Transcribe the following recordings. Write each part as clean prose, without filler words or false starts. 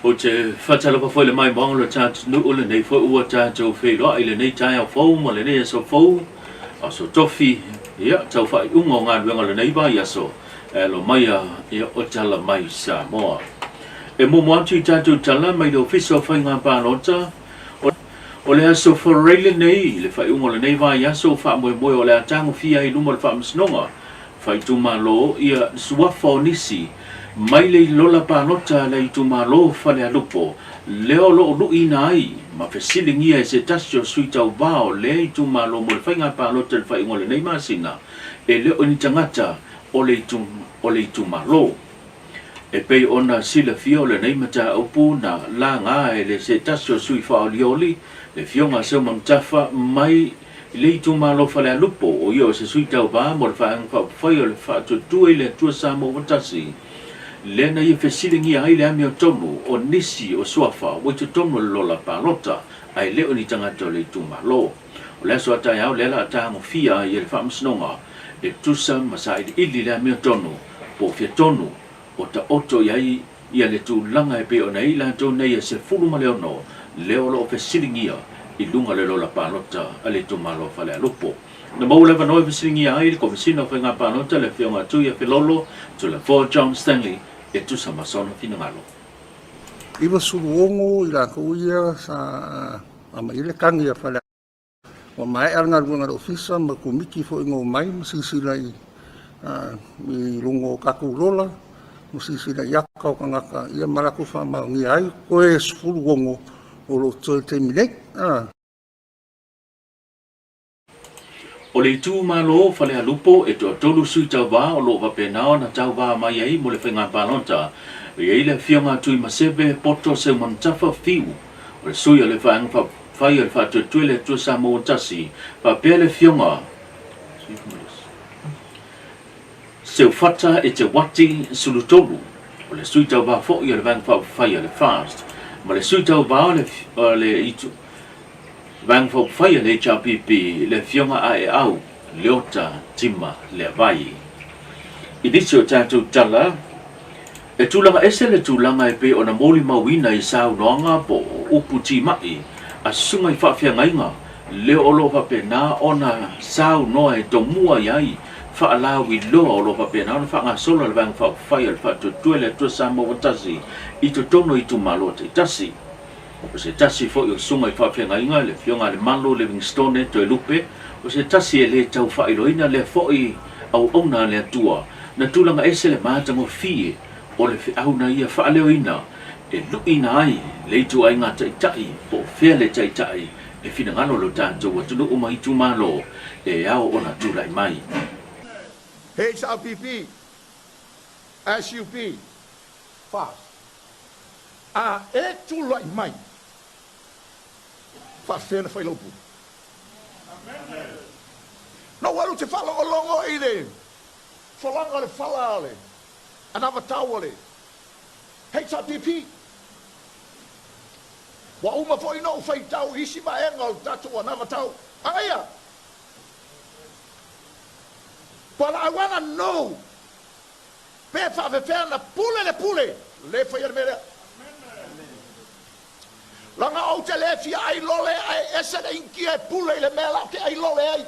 o te whatala pa foi le mai mong lo chat nu ule nei foi ua tātou whai roa i le nei tai au fau ma le nei so fau a so tofi ia tau whai unga o ngā ruenga le nei ba ia so lo mai a ia o tala mai sa moa e mo moatu i tātou tala mai do fiso whai ngā pānota o le aso whareile nei le whai unga le nei ba ia so wha moe moe o le atango fia i luma le wha msnonga whai tumalo ia suafa o nisi mai le lola panota le tumalo fale alupo leo lo lu inai ma fesilingia e se tasio suita ubao le tumalo mo le fainga panota le fai ngole nei masina e leo ni tangata o le tumalo e pei ona sila fio le nei mata upu na la nga e le se tasio sui fa olioli le fionga se mantafa mai le tumalo fale alupo o io se suita ubao mo le fai o le fa tu le tua samo vantasi Lena ia fesilingi ai le ami o tonu o nisi o suafa o te tonu lola palota ai leo ni tangata le tumalo. O le soa tai au lela tango fia i le whamsnonga e tusa masai de ili le ami o tonu po fia tonu o ta oto iai ia le tu langa e pe o nei la tonu nei se fulu ma leono leo lo fesilingi i lunga le lola palota a le tumalo fale alupo. Na maula vanoi fesilingi ai le komisina o whainga palota le whionga tuia filolo to le for John Stanley e tu sama sono fino ngalo. Iwa suruongo ila kuia sa ama ile kangi ya fala. O mai arnga runga ofisa ma kumiki fo ingo mai musisila i mi lungo kakurola musisila yakka o kangaka ia maraku fa ma ngi ai koe suruongo o lo te minek. O le tu malo fale alupo e to tolu sui tau wā o lo wapenao na tau wā mai ai mo le whainga palonta. E ei le fionga tui masebe poto se mantafa fiu. O le sui o le whaanga whai o le whātua tue le tua sa mo tasi. Pa pia le fionga. Se whata e te wati sulu tolu. O le sui tau wā fo i o le whaanga whai o le fast. Ma le sui tau wā o le itu. Vang fo fai le HRPP le fionga ai au leota tima le vai. Inisio tatu tala e tulanga ese le tulanga e pe ona moli mawina i sau noanga po uputi mai a sunga i whawhia ngainga le olo pape na ona sau noa e tomua iai whaalawi loa olo pape na ona whanga solo le vang fai le whatu tuele tua samo watasi i to tono i tu malo te tasi. O se tasi fo i sunga i whawhia inga le fionga le malo Livingstone to e lupe o se tasi e le tau whailoina le fo i au ona le atua na tulanga ese le mātango fie o le whiauna ia whaaleo ina e luina ai le tu ai ngā taitai po whea le taitai e whina ngalo lo tātou wa tunu umai tu malo e au ona tulai mai. HRPP, SUP, fast. E tulai mai. Whawhena whailopu. No waru te whala o longo i le. Whalanga le whala ale. Anava tau ale. HRPP. Wa uma fo ino whai tau isi ma engal tatu anava tau. Aya. But I want to know. Pe whawhena pule le pule. Le whaier mea. Langa au te le fia ai lole ai ese de inki ai pule le mea lau ke ai lole ai.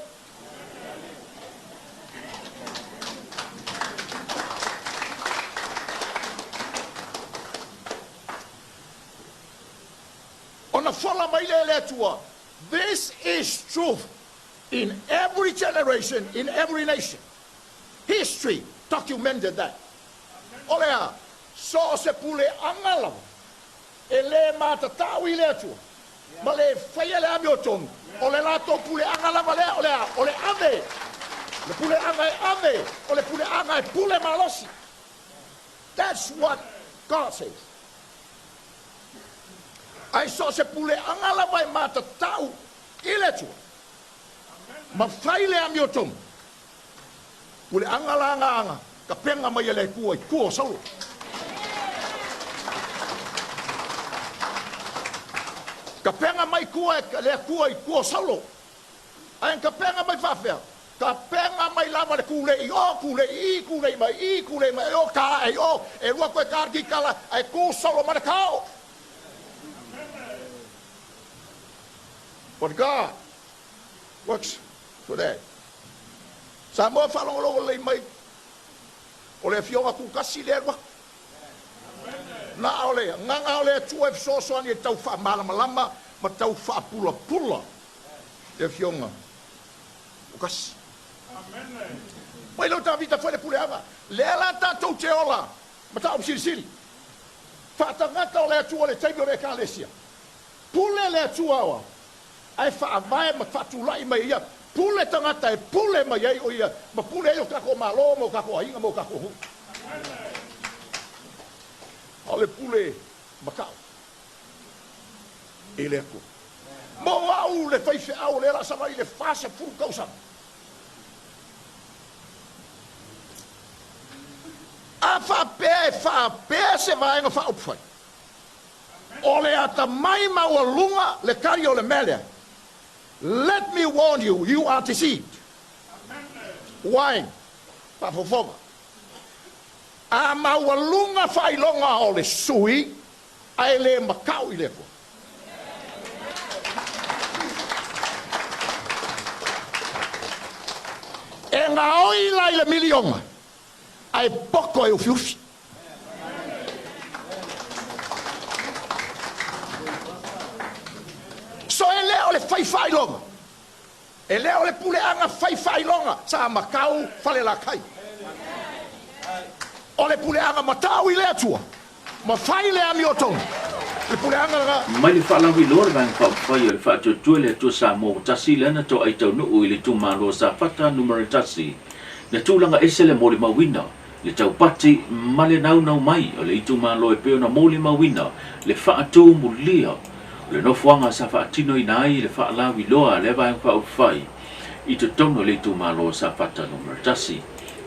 Ona whala mai le tua. This is truth in every generation, in every nation. History documented that. Olea, so se pule angalawa. E le mata tau i le atua. Ma le whaia le ami o tonu. O le lato pule anga lava le, o le ave. Le pule anga e ave. O le pule anga e pule malosi. That's what God says. Ai so se pule anga lava e mata tau i le atua. Ma whai le ami o tonu. Pule anga la anga. Ka penga mai le kua i kua sauro. Ka penga mai kua le kua i kua salo. Ai ka penga mai whawhea. Ka penga mai lama le kule i o kule i mai o ka e o e rua koe karki kala ai ku salo mana kao. But God works for that. Sa mo whalongolongo lei mai. O le fionga kukasi le wa. Na ole, nganga ole tua e sosoani e tau wha malama ma tau wha pula. Le fionga. Kukasi. Mai lo ta vita foi le pule ava. Le ala tātou te ola. Ma tau siri. Whaatangata o le atua le taimi o le kālesia. Pule le atua oa. Ai whaavae ma whatulai mai ia. Pule tangata e pule mai ei o ia. Ma pule ei o kako malo mo kako ainga mo kako hu. O le pule makau. E le aku. Mo au le whaife au le rasa mai le whasa furu kausam. A whapea se vaenga whaupwhai. O le ata mai maua lunga le kari o le melea. Let me warn you, you are deceived. Wine, pafofonga. A maua lunga whailonga o le sui, ai le makau i le ko. E ngā oila i le milionga. Ai poko e ufiufi. So e leo le whai longa. E leo le pule anga whai longa. Sa makau whale la kai. O le pule anga matau i le atua. Ma whai le ami o tonga. Le pule anga nga. Mai le whaalawi lor vang whai le whaatu le atua sa mo tasi lena to ai tau nuu i le tumalo sa whata numero tasi. Na tūlanga ese le mori mawina. Le tau pati ma le nau mai o le itu malo e peo na moli mawina le whaatu mulia le nofuanga sa whaatino i nai le whaalawi loa le vai whai i te tono le itu malo sa whata numero tasi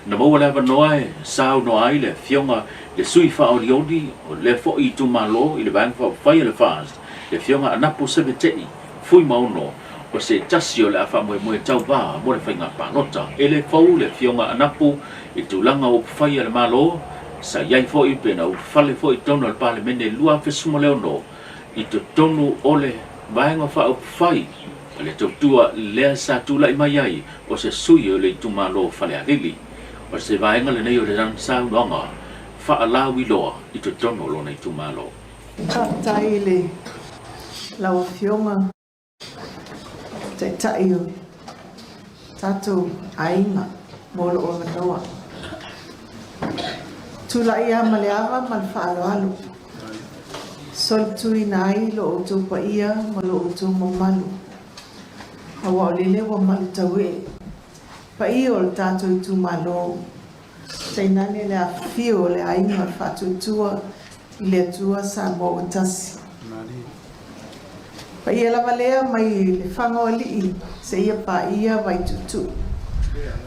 na maua le wanoa e sao no ai le fionga le sui whaorioni o le fo i itu malo i le vai whai le fast le fionga anapo sebetei fui mauno o se tasi o le awha moe tau wā mo le whainga pālota e le fau le fionga anapo i tūlanga o whai le malo, sa iai fo i pena o whale fo i tono al pale mene lua whesuma leo no, i te tonu ole vaenga wha o whai, le tautua lea sa tūla i mai ai, o se sui o le tūmalo whale a lili, o se vaenga le nei o le ran sa unonga, wha a lawi loa i te tono lo nei tūmalo. Tai le lau fionga, te tai o tātou ainga, molo o manoa. Tula ia maleava mal whaaloalo. Sol tui nai lo o tau pa ia ma lo o tau mamalu. Hawa o lele wa malu tau e. Pa ia o le tātou i tu malo. Tainane le a fio le ainga whātou tua i le tua sa mo o tasi. Pa ia lava lea mai le whanga o lii se ia pa ia vai tutu.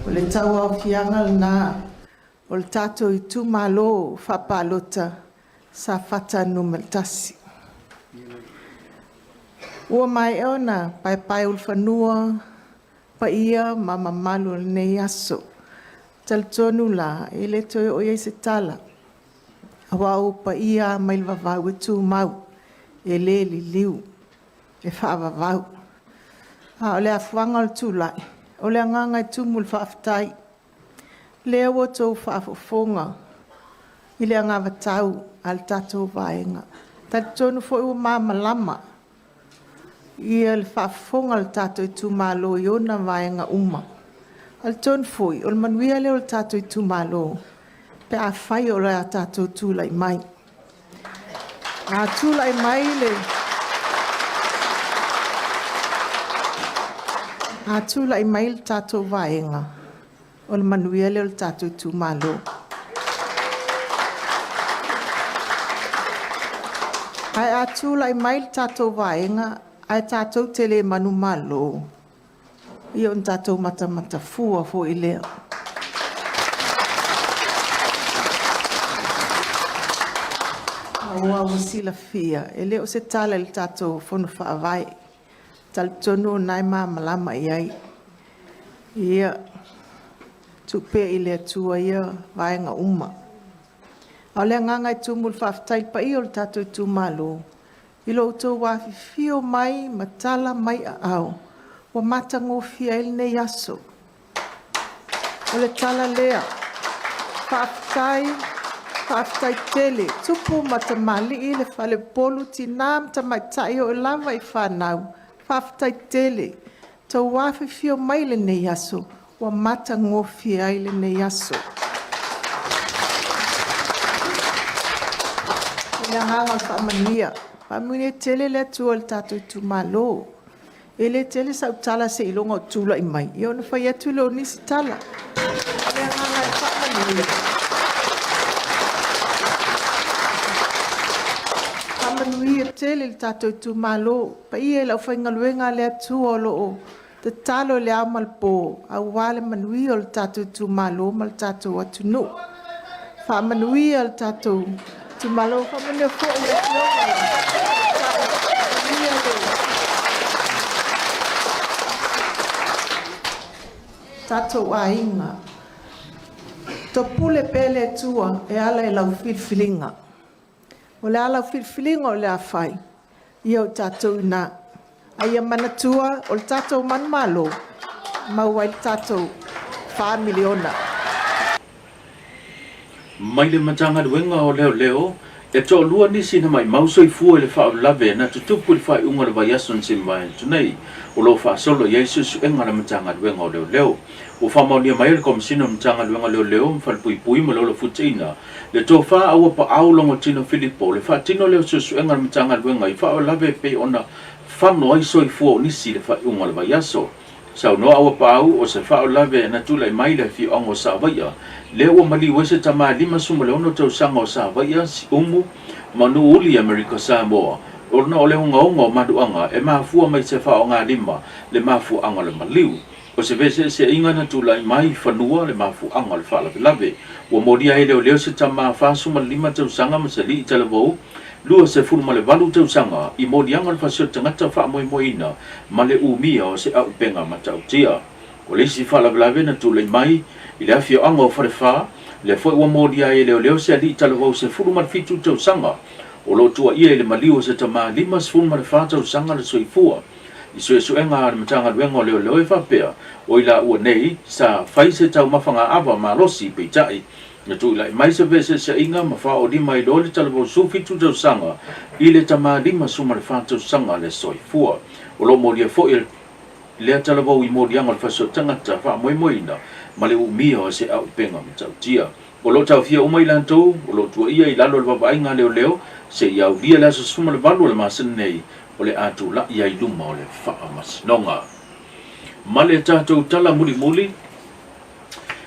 O le tau au fianga na o le tātou i tu malo whapalota sa whata numel tasi. Ua mai eona pai ul whanua pa ia mama malu nei aso. Tal tonu la e le toi o iei se tala. Awau pa ia mai vavau e tu mau e le li liu e whaavavau. O le afuanga o le tūlai. O le anganga i tumul whaaftai. Lea o tau whaafofonga. I le anga watau al tātou vaenga. Tati tonu fo ua mama lama. I le whaafofonga al tātou i tu malo i ona vaenga uma. Al tonu foi, o le manuia le o le tātou i tu malo. Pe a whai o le a tātou tūlai mai. A tūlai mai le... A tūlai mai le tātou vaenga. O le manuia le o le tātou tu malo. Ai a tūlai mai le tātou vaenga, ai tātou te le manu malo. I on tātou mata fua fo i lea. Aua wasila fia, e leo se tala le tātou fono whaavai. Tal tono nai malama iai. Ia tupe i le tua ia vaenga uma. Au le nganga i tumul whaftai pa i o le tātou i tu malo. I lo tau wawhiwhio mai, matala mai a au. Wa matangofia ele nei aso. O le tala lea. Whaafitai tele. Tupu matamali i le whale polu tinam tamaitai o lava i whanau. Whaafitai tele. Tau wawhiwhio mai le nei aso. Wa matangofia ele nei aso. Le hanga whaamania. Whaamania tele le tua le tato i tu malo. Ele tele sa utala se ilonga o tula i mai. Ia ona whai atu leo nisi tala. Le hanga whaamania. Whaamania tele le tato i tu malo. Pa ia lau whaingaluenga le atu o loo. Te talo le au malpo. Au wale manui o le tato i tu malo mal tato atu no. Whaamanuia le tato tu malo whamene fo i le tionga. Tato a inga. To pule pele tua e ala e lau filfilinga. O le ala filfilinga o le a whai. Ia o tato ina. Aia mana tua o le tato man malo. Maua i tato 5 miliona. Mai le matanga duenga o leo e to lua nisi na mai mausoi fu le fa lave na tutupu le fa unga le vayason simbai tunai o lo fa solo yesus enga na matanga duenga o leo o fa mau ni mai le komisino matanga duenga leo fa pui mo lo futina le to fa au pa au longo tino filipo le fa tino leo susu enga na matanga duenga i fa lave pe ona fa no ai soi fu nisi le fa unga le vayaso sau no au pa au o se fa lave na tula mai le fi ongo sa vaya le o mali wese tama lima suma le ono tau sanga o sa vaya si umu manu uli America Samoa o na ole unga maduanga e mafua mai se fa onga lima le mafu anga le maliu o se vese se inga na tula mai fanua le mafu anga le fa lave o modia ele o leo se tama fa suma lima tau sanga masali tala vo lua se fulu male valu tau sanga i modianga le fa se tangata fa moina male umia o se au penga matau tia o le si fa lave na tula mai i le afio anga o wharefa, le foi ua modia e leo se ali tala wau se furu marfitu tau sanga, o lo tua ia le maliu se tama lima se furu marfa tau sanga le soifua, i suenga le matanga luenga o leo e whapea, o ila ua nei, sa fai se tau mawhanga awa ma losi peitai, na tu ila mai se vese se inga ma wha o lima i lole tala wau sufitu tau sanga, i le tama lima su marfa tau sanga le soifua, o lo modia foi le tala wau i modianga le faso tangata wha moina, male umia o se au penga matau tia. O lo tau fia umai lantou, o lo tua ia i lalo le wapainga leo, se iau lia le aso suma le valu le masan nei, o le atu la ia i luma o le wha masinonga. Male tātou tala muli,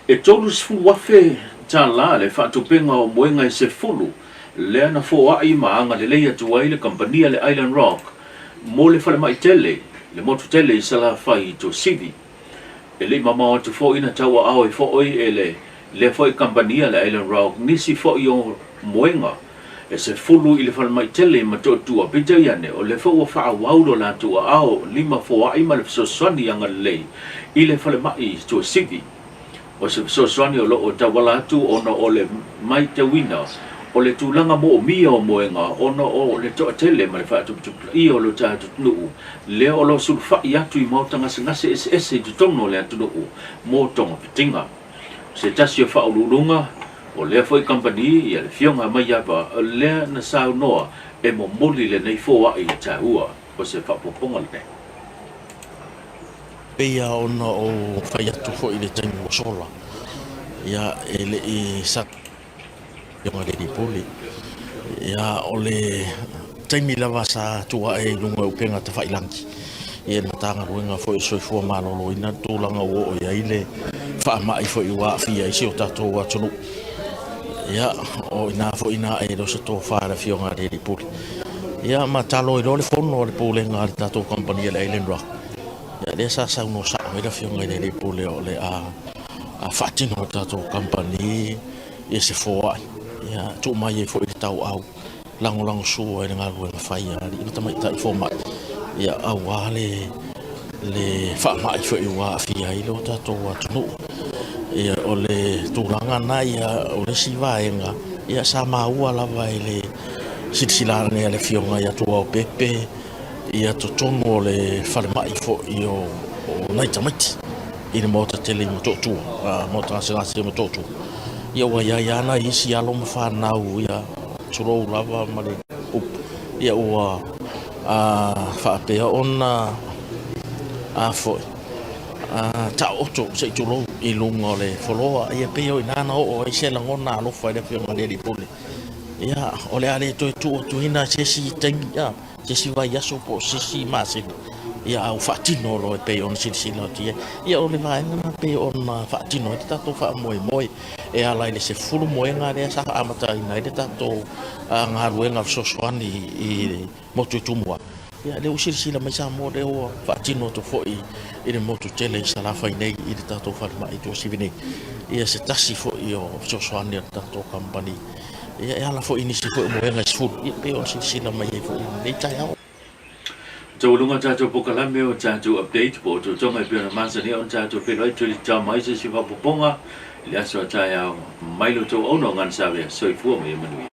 e tolu sifu wafe tā la le wha penga o moenga i se fulu, le ana fo ai maanga le leia tuai le kampania le Island Rock, mo le whale mai tele, le motu tele i sala whai to sivi, e le mama o te fo ina taua au e fo oi e le fo i kampania le Island Rock nisi fo i o moenga e se fulu i le whal mai tele ma to tua pita iane o le fo ua wha waulo la tua au lima fo a ima le fisoswani anga lei i le whale mai tua sivi o se fisoswani o lo o tawala atu ono o le mai te wina o le tūlanga mo o mia o moenga ono o le toa tele ma le wha atu i o lo tātu nuu le o lo sulfa i atu i mautanga se ngase ese i tutono le atu nuu mo tonga pitinga se tasi o wha ulurunga o le foi company i le fionga mai ava le na sau noa e mo moli le nei foa i taua o se wha poponga le Pea ona o whai atu fo i le taimi o sola ia e le i sak Yonga le poli ia o le taimi lava sa tua e lunga upenga te whailangi e na tanga ruenga fo i soifua malolo ina tūlanga o ia ile whaamai fo i wā fia i seo tātou atunu ia o ina fo ina e lo sa tō whaara fionga le poli ia ma talo i lo le fono o le pōlenga le tātou company le Island Rock ia le sa sauno sa o ila fionga le poli o le a whatino tātou company e se fōai ia tu mai e foi tau au lango sua e nga lua fai ali ina tamai tai fo mai ia au ale le fa mai foi wa fia i lo tato wa tunu ia o le tulanga nai o le siva enga ia sa ma ua lava silsila ne le fionga ia tua o pepe ia to tongo le fale mai fo io o nai tamati i le mota tele mo totu mota se mo totu ia wa ia na isi alo mo fa na u ia tro lava male up ia o fa pe ona fo ta oto se tro i lungo le foloa ia pe o ina o se la ngona lo fa le fionga le di pole ia ole ale to tu ina se si tengia se si vai aso po se si masi ia au fatino lo pe on silsila tie ia ole vai na pe on fatino ta to fa moi e ala ile se fulu moi nga le sa amata ina ile ta to nga ruenga so swani i motu tumwa ia le silsila mai sa mo de o fatino to fo i ile motu tele sa la fa nei i ta to fa mai to si vini ia se tasi fo i o so swani ta to company ia ala fo ini si fo mo nga sful ia pe on silsila mai fo nei ta ya Châu lunga cha châu pokala meo cha châu update po châu châu mai pia masa ni on cha châu pe loi châu cha mai se si va poponga lia so cha ya mai lo châu ono ngan sa ve soi fu me manui